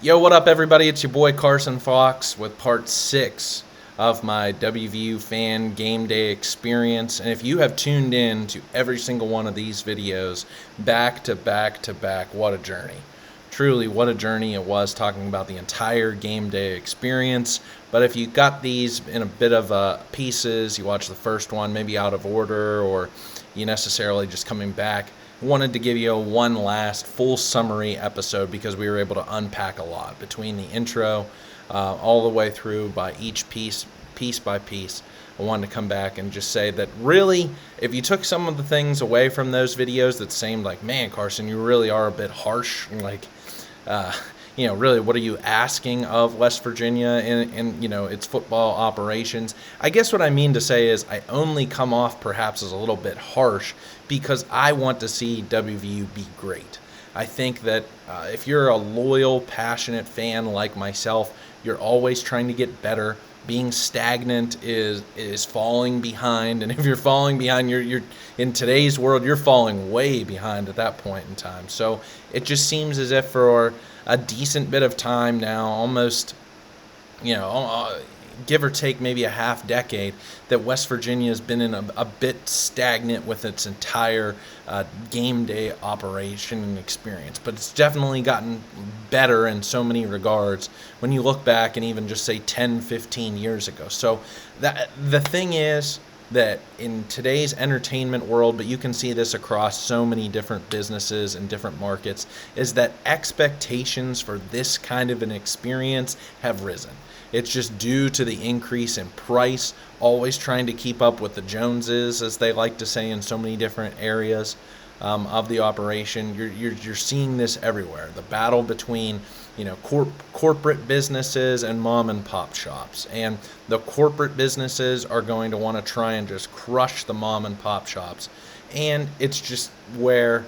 Yo, what up, everybody? It's your boy Carson Fox with part 6 of my WVU fan game day experience. And if you have tuned in to every single one of these videos back to back to back, what a journey. Truly, what a journey it was, talking about the entire game day experience. But if you got these in a bit of pieces, you watch the first one maybe out of order, or you necessarily just coming back, wanted to give you one last full summary episode because we were able to unpack a lot between the intro all the way through by each piece by piece. I wanted to come back and just say that really, if you took some of the things away from those videos that seemed like, man, Carson, you really are a bit harsh, like, really, what are you asking of West Virginia in its football operations? I guess what I mean to say is I only come off perhaps as a little bit harsh because I want to see WVU be great. I think that if you're a loyal, passionate fan like myself, you're always trying to get better. Being stagnant is falling behind, and if you're falling behind, you're in today's world, you're falling way behind at that point in time. So it just seems as if for a decent bit of time now, almost, give or take maybe a half decade, that West Virginia has been in a bit stagnant with its entire game day operation and experience. But it's definitely gotten better in so many regards when you look back and even just say 10, 15 years ago. So the thing is that in today's entertainment world, but you can see this across so many different businesses and different markets, is that expectations for this kind of an experience have risen. It's just due to the increase in price, always trying to keep up with the Joneses, as they like to say in so many different areas of the operation. You're seeing this everywhere. The battle between corporate businesses and mom and pop shops, and the corporate businesses are going to want to try and just crush the mom and pop shops, and it's just where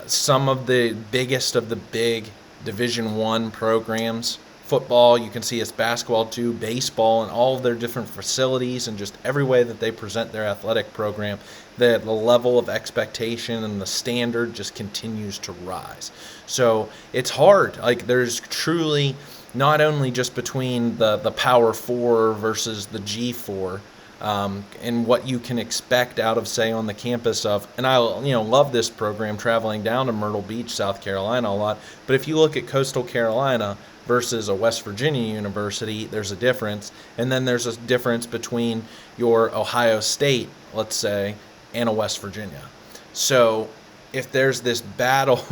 some of the biggest of the big Division I programs, football, you can see it's basketball too, baseball, and all of their different facilities and just every way that they present their athletic program, the level of expectation and the standard just continues to rise. So it's hard. Like, there's truly not only just between the Power 4 versus the G4, and what you can expect out of, say, on the campus of, and I love this program traveling down to Myrtle Beach, South Carolina a lot, but if you look at Coastal Carolina versus a West Virginia university, there's a difference. And then there's a difference between your Ohio State, let's say, and a West Virginia. So if there's this battle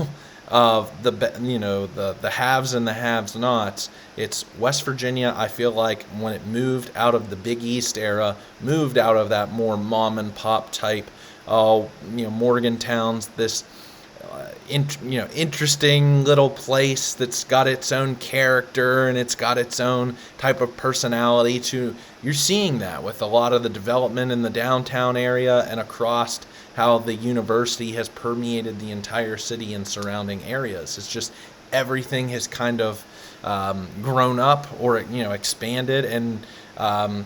of the haves and the have-nots, it's West Virginia. I feel like when it moved out of the Big East era, moved out of that more mom and pop type, Morgantown's this interesting little place that's got its own character and it's got its own type of personality to, you're seeing that with a lot of the development in the downtown area and across how the university has permeated the entire city and surrounding areas. It's just everything has kind of grown up or expanded and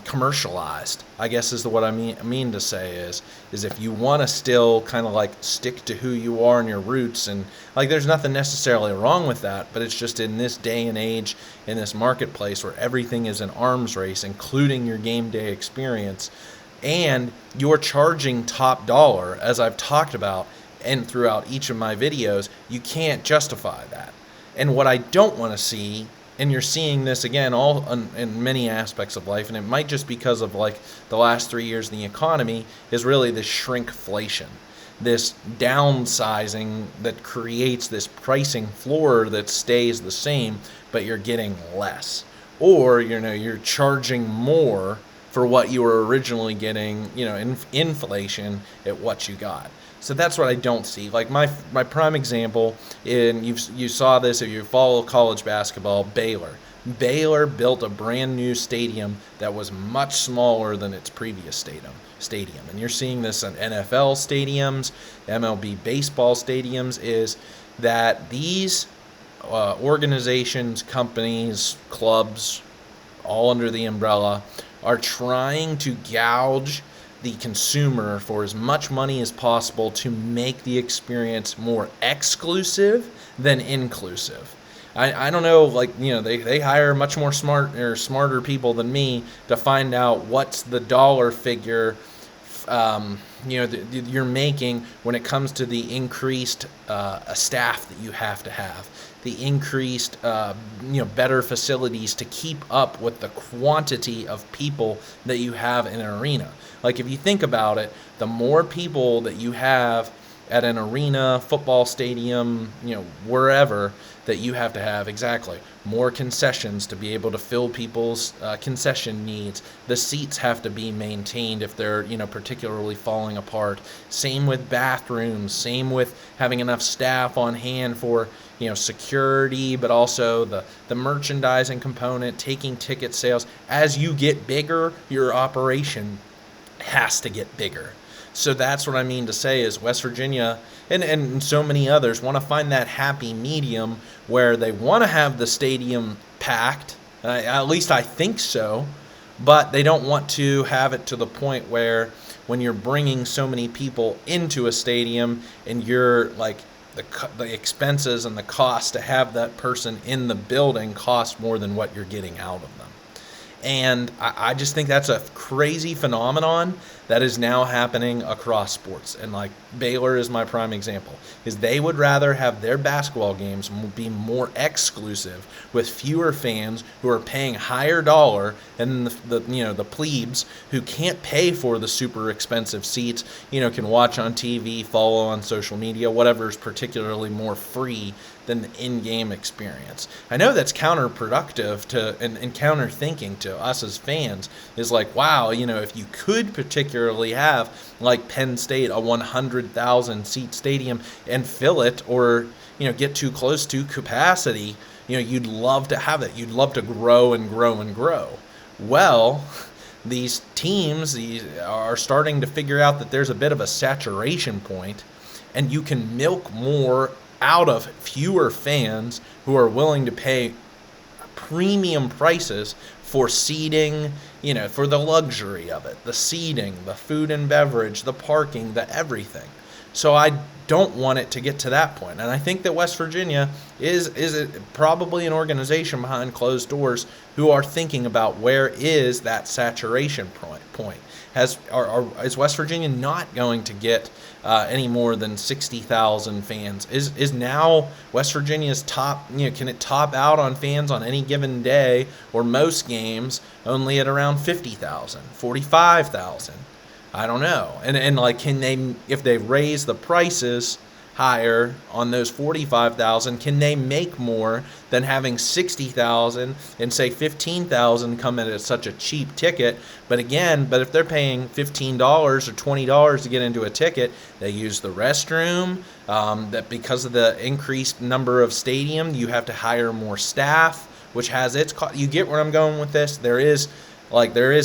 commercialized, I guess is what I mean to say is if you want to still kind of like stick to who you are and your roots, and like there's nothing necessarily wrong with that, but it's just in this day and age, in this marketplace where everything is an arms race, including your game day experience, and you're charging top dollar, as I've talked about and throughout each of my videos, you can't justify that. And what I don't want to see, and you're seeing this again all in many aspects of life, and it might just because of like the last 3 years in the economy, is really this shrinkflation, this downsizing that creates this pricing floor that stays the same, but you're getting less. Or, you're charging more for what you were originally getting, inflation at what you got. So that's what I don't see. Like my prime example, and you saw this if you follow college basketball, Baylor. Baylor built a brand new stadium that was much smaller than its previous stadium. And you're seeing this in NFL stadiums, MLB baseball stadiums, is that these organizations, companies, clubs, all under the umbrella, are trying to gouge the consumer for as much money as possible to make the experience more exclusive than inclusive. I don't know, like, they hire much more smarter people than me to find out what's the dollar figure you're making when it comes to the increased staff that you have to have, the increased better facilities to keep up with the quantity of people that you have in an arena. Like, if you think about it, the more people that you have at an arena, football stadium, wherever, that you have to have exactly more concessions to be able to fill people's concession needs. The seats have to be maintained if they're particularly falling apart. Same with bathrooms. Same with having enough staff on hand for security, but also the merchandising component, taking ticket sales. As you get bigger, your operation has to get bigger. So that's what I mean to say is West Virginia and so many others want to find that happy medium where they want to have the stadium packed, at least I think so, but they don't want to have it to the point where when you're bringing so many people into a stadium and you're like the expenses and the cost to have that person in the building cost more than what you're getting out of them. And I just think that's a crazy phenomenon that is now happening across sports. And like Baylor is my prime example, is they would rather have their basketball games be more exclusive with fewer fans who are paying higher dollar, and the plebes who can't pay for the super expensive seats, can watch on TV, follow on social media, whatever is particularly more free than the in-game experience. I know that's counterproductive to and counter-thinking to us as fans, is like, wow, if you could particularly have, like Penn State, a 100,000 seat stadium and fill it, or get too close to capacity, you'd love to have it. You'd love to grow and grow and grow. Well, these teams are starting to figure out that there's a bit of a saturation point, and you can milk more out of fewer fans who are willing to pay premium prices for seating, for the luxury of it, the seating, the food and beverage, the parking, the everything. So I don't want it to get to that point. And I think that West Virginia is probably an organization behind closed doors who are thinking about where is that saturation point. Is West Virginia not going to get any more than 60,000 fans? Is now West Virginia's top, can it top out on fans on any given day or most games only at around 50,000, 45,000? I don't know. And like, can they, if they raise the prices higher on those 45,000, can they make more than having 60,000 and say 15,000 come in at such a cheap ticket? But if they're paying $15 or $20 to get into a ticket, they use the restroom, that because of the increased number of stadium, you have to hire more staff, which has its cost. You get where I'm going with this? There is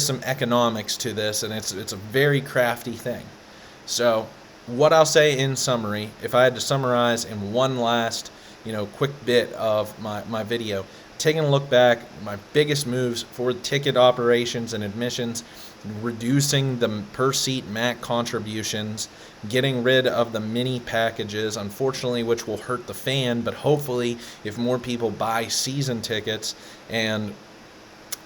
some economics to this, and it's a very crafty thing. So what I'll say in summary, if I had to summarize in one last, quick bit of my video, taking a look back, my biggest moves for ticket operations and admissions, reducing the per seat MAC contributions, getting rid of the mini packages, unfortunately, which will hurt the fan, but hopefully if more people buy season tickets and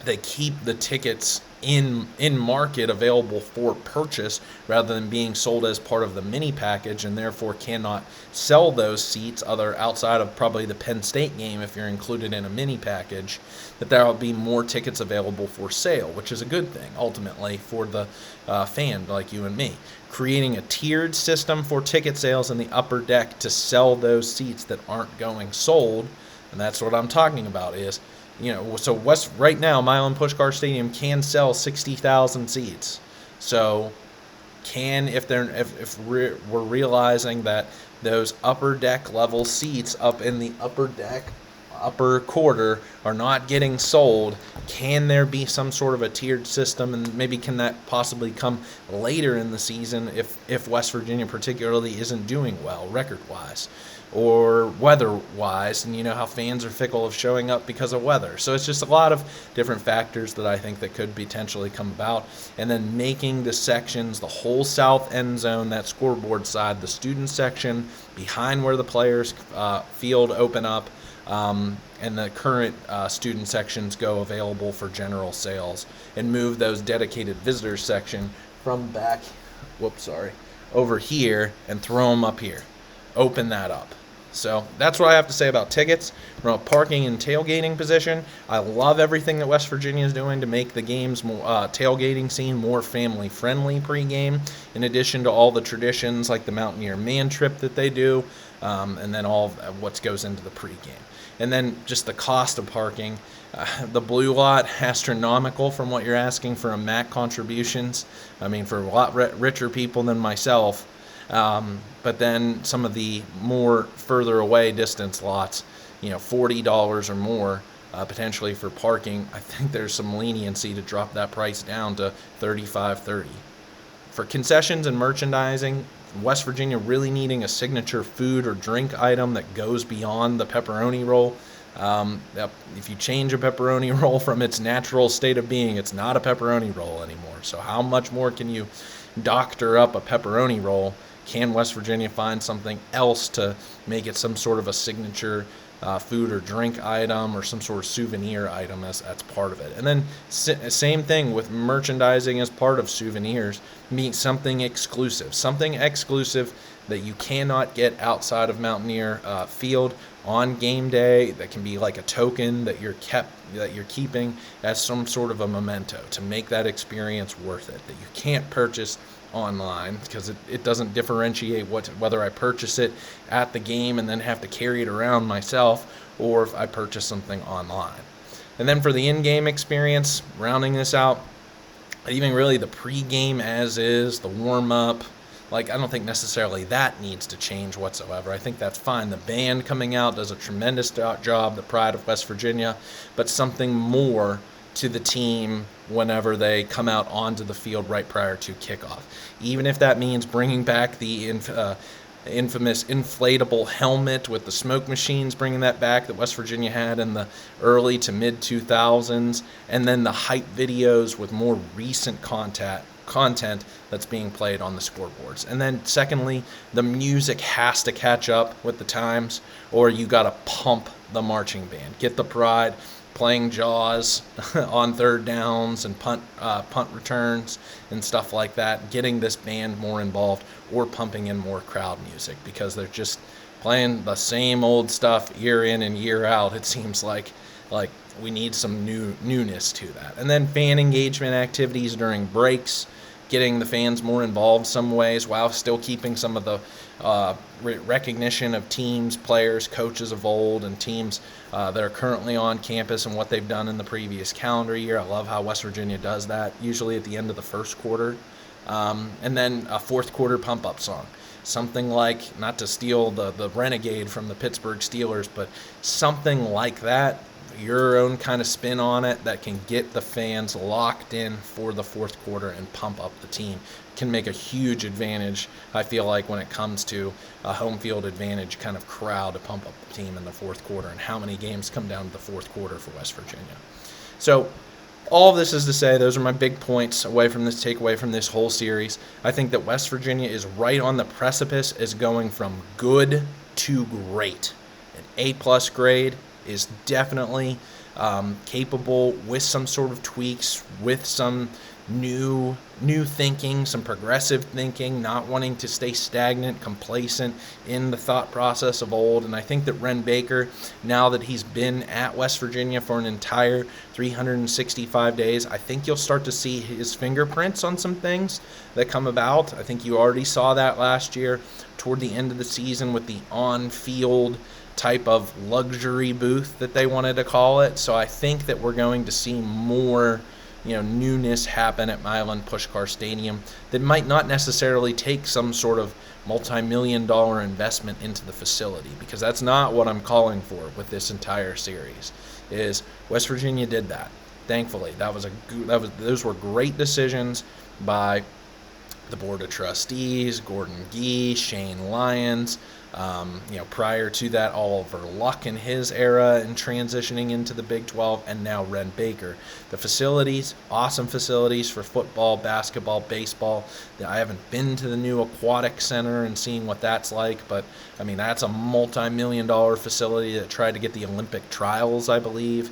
they keep the tickets in market available for purchase rather than being sold as part of the mini package, and therefore cannot sell those seats outside of probably the Penn State game if you're included in a mini package, that there will be more tickets available for sale, which is a good thing ultimately for the fan like you and me. Creating a tiered system for ticket sales in the upper deck to sell those seats that aren't going sold, and that's what I'm talking about is, so right now, Milan Puskar Stadium can sell 60,000 seats. So if we're realizing that those upper deck level seats up in the upper quarter are not getting sold, can there be some sort of a tiered system? And maybe can that possibly come later in the season if West Virginia particularly isn't doing well record-wise or weather-wise, and how fans are fickle of showing up because of weather. So it's just a lot of different factors that I think that could potentially come about. And then making the sections, the whole south end zone, that scoreboard side, the student section behind where the players field open up, and the current student sections go available for general sales, and move those dedicated visitors section from back, over here and throw them up here. Open that up. So that's what I have to say about tickets. From a parking and tailgating position, I love everything that West Virginia is doing to make the game's tailgating scene more family-friendly pregame, in addition to all the traditions like the Mountaineer Man Trip that they do, and then all of what goes into the pregame. And then just the cost of parking. The blue lot, astronomical from what you're asking for a MAC contributions. I mean, for a lot richer people than myself. But then some of the more further away distance lots, $40 or more, potentially for parking. I think there's some leniency to drop that price down to $35.30. For concessions and merchandising, West Virginia really needing a signature food or drink item that goes beyond the pepperoni roll. If you change a pepperoni roll from its natural state of being, it's not a pepperoni roll anymore. So how much more can you doctor up a pepperoni roll? Can West Virginia find something else to make it some sort of a signature food or drink item, or some sort of souvenir item as part of it? And then same thing with merchandising as part of souvenirs, mean something exclusive that you cannot get outside of Mountaineer Field on game day, that can be like a token that you're keeping as some sort of a memento to make that experience worth it, that you can't purchase online, because it doesn't differentiate whether I purchase it at the game and then have to carry it around myself, or if I purchase something online. And then for the in-game experience, rounding this out, even really the pre-game as is, the warm-up, I don't think necessarily that needs to change whatsoever. I think that's fine. The band coming out does a tremendous job, the pride of West Virginia, but something more to the team whenever they come out onto the field right prior to kickoff. Even if that means bringing back the infamous inflatable helmet with the smoke machines, bringing that back that West Virginia had in the early to mid 2000s, and then the hype videos with more recent content that's being played on the scoreboards. And then secondly, the music has to catch up with the times, or you got to pump the marching band. Get the pride playing Jaws on third downs and punt returns and stuff like that, getting this band more involved, or pumping in more crowd music, because they're just playing the same old stuff year in and year out. It seems like we need some newness to that. And then fan engagement activities during breaks, getting the fans more involved some ways while still keeping some of the recognition of teams, players, coaches of old, and teams that are currently on campus and what they've done in the previous calendar year. I love how West Virginia does that, usually at the end of the first quarter. And then a fourth quarter pump-up song. Something like, not to steal the Renegade from the Pittsburgh Steelers, but something like that, your own kind of spin on it, that can get the fans locked in for the fourth quarter and pump up the team, can make a huge advantage, I feel like, when it comes to a home field advantage kind of crowd to pump up the team in the fourth quarter, and how many games come down to the fourth quarter for West Virginia. So all of this is to say, those are my big points takeaway from this whole series. I think that West Virginia is right on the precipice as going from good to great. An A+ grade is definitely capable, with some sort of tweaks, with some new thinking, some progressive thinking, not wanting to stay stagnant, complacent in the thought process of old. And I think that Ren Baker, now that he's been at West Virginia for an entire 365 days, I think you'll start to see his fingerprints on some things that come about. I think you already saw that last year toward the end of the season with the on-field type of luxury booth that they wanted to call it. So I think that we're going to see more newness happen at Milan Puskar Stadium that might not necessarily take some sort of multi-million-dollar investment into the facility, because that's not what I'm calling for with this entire series. Is West Virginia did that. Thankfully, those were great decisions by the board of trustees, Gordon Gee, Shane Lyons, prior to that, Oliver Luck in his era and transitioning into the Big 12, and now Ren Baker. The facilities, awesome facilities for football, basketball, baseball. I haven't been to the new aquatic center and seen what that's like, but I mean, that's a multi-million-dollar facility that tried to get the Olympic trials, I believe,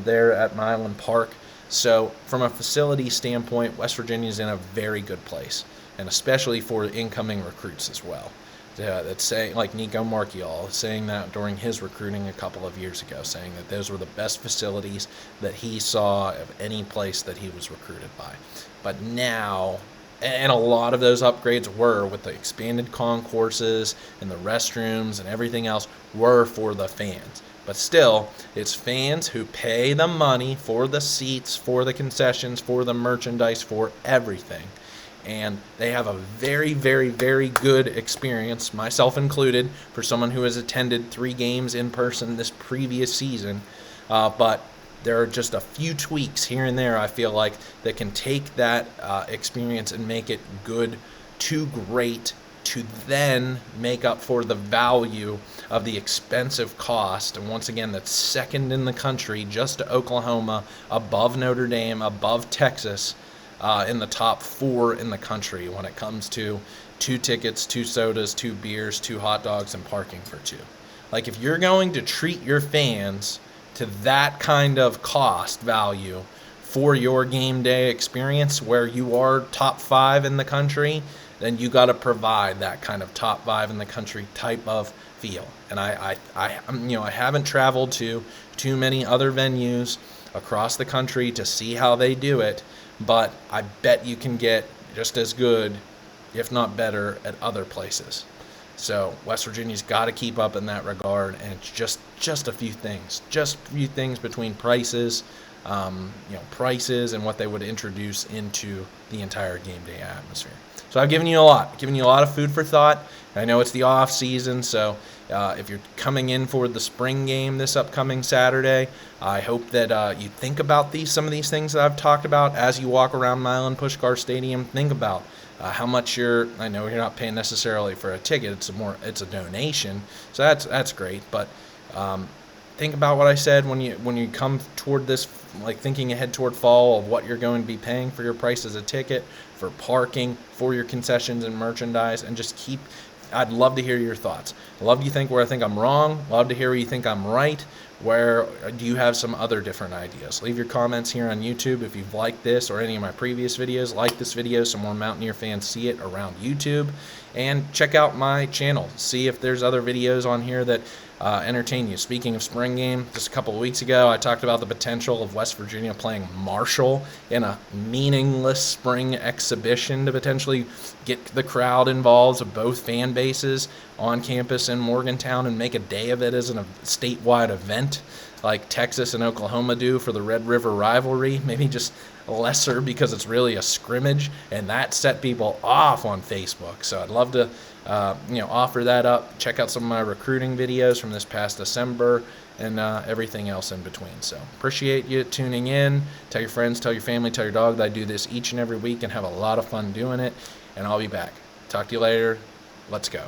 there at Milan Park. So from a facility standpoint, West Virginia is in a very good place, and especially for incoming recruits as well. That's saying, like Nico Marchiol, saying that during his recruiting a couple of years ago, saying that those were the best facilities that he saw of any place that he was recruited by. But now, and a lot of those upgrades were with the expanded concourses and the restrooms and everything else were for the fans. But still, it's fans who pay the money for the seats, for the concessions, for the merchandise, for everything. And they have a very, very, very good experience, myself included, for someone who has attended 3 games in person this previous season. But there are just a few tweaks here and there, I feel like, that can take that experience and make it good to great, to then make up for the value of the expensive cost. And once again, that's second in the country, just to Oklahoma, above Notre Dame, above Texas, in the top 4 in the country when it comes to 2 tickets, 2 sodas, 2 beers, 2 hot dogs, and parking for 2. Like, if you're going to treat your fans to that kind of cost value for your game day experience where you are top 5 in the country, then you got to provide that kind of top 5 in the country type of feel. And I haven't traveled to too many other venues across the country to see how they do it, but I bet you can get just as good, if not better, at other places. So West Virginia's got to keep up in that regard, and it's just a few things. Just a few things between prices, prices and what they would introduce into the entire game day atmosphere. So I've given you a lot of food for thought. I know it's the off season, so if you're coming in for the spring game this upcoming Saturday, I hope that you think about some of these things that I've talked about as you walk around Milan Puskar Stadium. Think about how much I know you're not paying necessarily for a ticket. It's a donation, so that's great. But think about what I said when you come toward this, like thinking ahead toward fall, of what you're going to be paying for your price as a ticket, for parking, for your concessions and merchandise, and just I'd love to hear your thoughts. I'd love you think where I think I'm wrong. Love to hear where you think I'm right. Where do you have some other different ideas? Leave your comments here on YouTube if you've liked this or any of my previous videos. Like this video so more Mountaineer fans see it around YouTube. And check out my channel. See if there's other videos on here that entertain you. Speaking of spring game, just a couple of weeks ago, I talked about the potential of West Virginia playing Marshall in a meaningless spring exhibition to potentially get the crowd involved of both fan bases on campus in Morgantown and make a day of it as a statewide event like Texas and Oklahoma do for the Red River rivalry. Maybe just lesser because it's really a scrimmage, and that set people off on Facebook. So I'd love to offer that up. Check out some of my recruiting videos from this past December and everything else in between. So appreciate you tuning in. Tell your friends, tell your family, tell your dog that I do this each and every week and have a lot of fun doing it. And I'll be back. Talk to you later. Let's go.